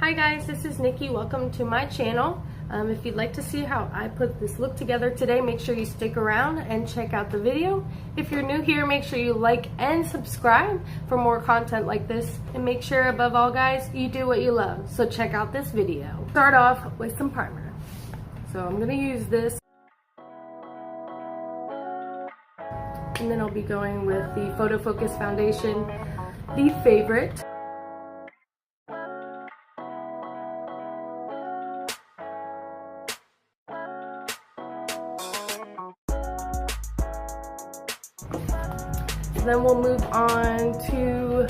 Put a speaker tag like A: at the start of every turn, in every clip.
A: Hi guys, this is Nikki. Welcome to my channel. If you'd like to see how I put this look together today, make sure you stick around and check out the video. If you're new here, make sure you like and subscribe for more content like this. And make sure above all guys, you do what you love. So check out this video. Start off with some primer. So I'm gonna use this. And then I'll be going with the Photo Focus Foundation, the favorite. Then we'll move on to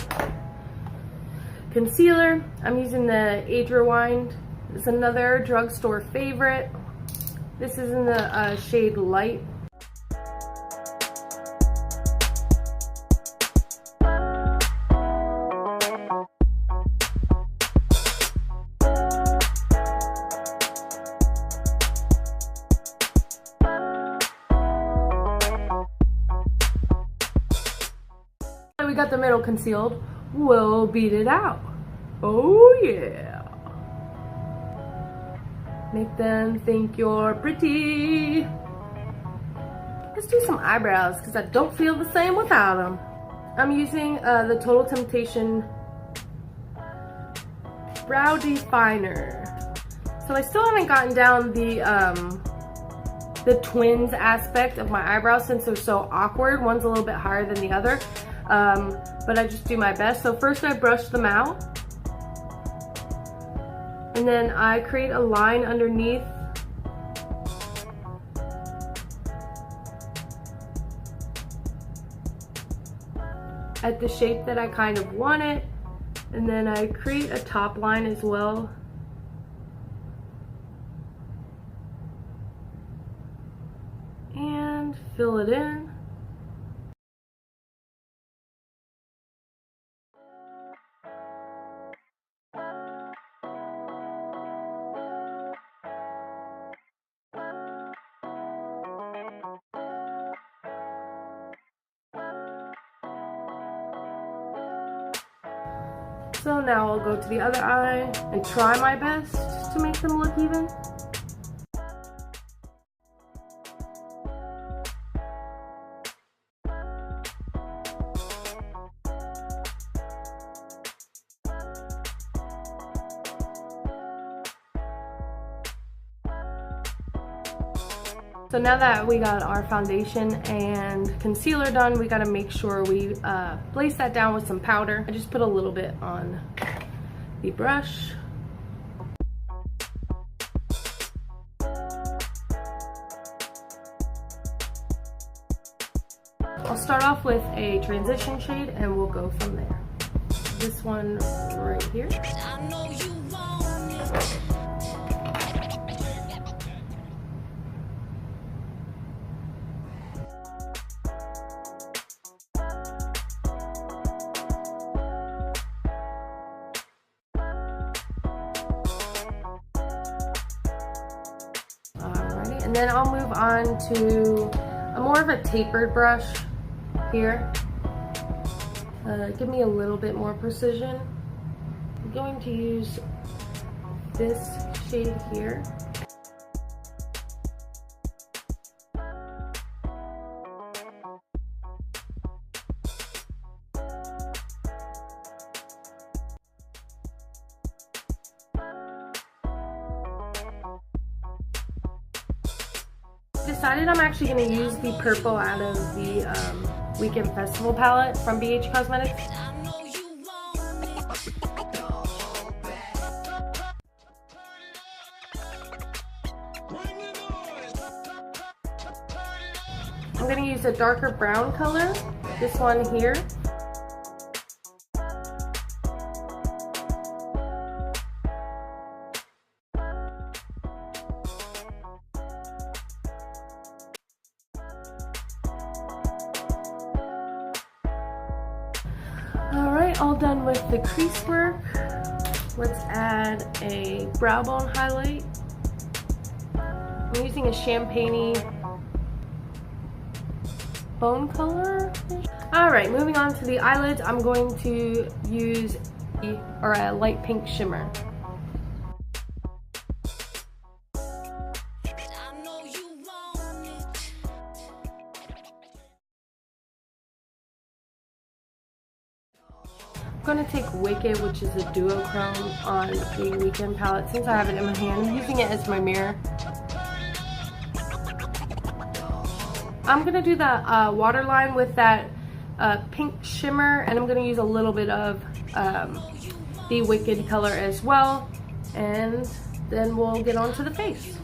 A: concealer. I'm using the Age Rewind. It's another drugstore favorite. This is in the shade Light. We got the middle concealed. We'll beat it out. Oh yeah. Make them think you're pretty. Let's do some eyebrows because I don't feel the same without them. I'm using the Total Temptation Brow Definer. So I still haven't gotten down the twins aspect of my eyebrows since they're so awkward. One's a little bit higher than the other. But I just do my best. So first I brush them out, and then I create a line underneath at the shape that I kind of want it, and then I create a top line as well. And fill it in. So now I'll go to the other eye and try my best to make them look even. So now that we got our foundation and concealer done, we gotta make sure we place that down with some powder. I just put a little bit on the brush. I'll start off with a transition shade and we'll go from there. This one right here. I know you want it. And then I'll move on to a more of a tapered brush here. Give me a little bit more precision. I'm going to use this shade here. Decided I'm actually going to use the purple out of the Weekend Festival palette from BH Cosmetics. I'm going to use a darker brown color, this one here. Alright, all done with the crease work. Let's add a brow bone highlight. I'm using a champagne-y bone color. Alright, moving on to the eyelids, I'm going to use a light pink shimmer. I'm going to take Wicked, which is a duochrome on the Weekend palette. Since I have it in my hand, I'm using it as my mirror. I'm going to do the waterline with that pink shimmer, and I'm going to use a little bit of the Wicked color as well, and then we'll get on to the face.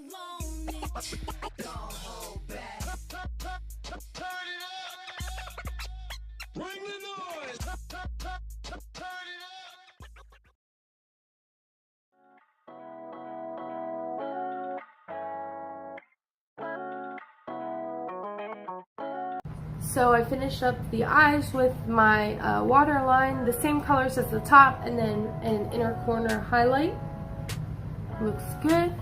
A: So I finished up the eyes with my waterline, the same colors as the top, and then an inner corner highlight. Looks good.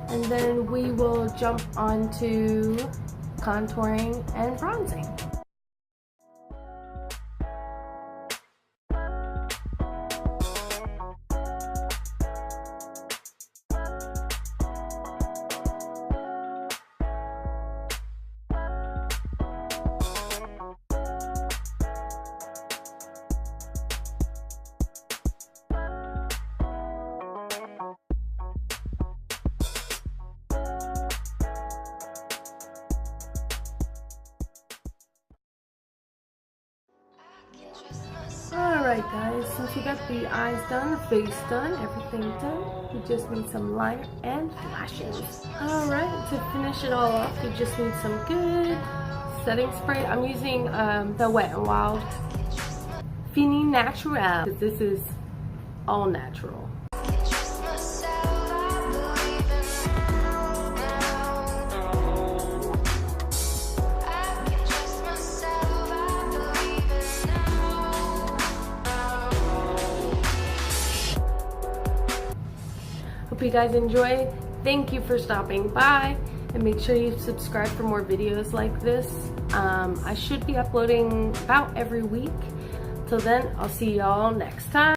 A: And then we will jump onto contouring and bronzing. Alright guys, since we got the eyes done, the face done, everything done, we just need some liner and lashes. Alright, to finish it all off, we just need some good setting spray. I'm using the Wet n Wild Fini Natural, because this is all natural. Hope you guys enjoy. Thank you for stopping by, and make sure you subscribe for more videos like this. I should be uploading about every week. Till then, I'll see y'all next time.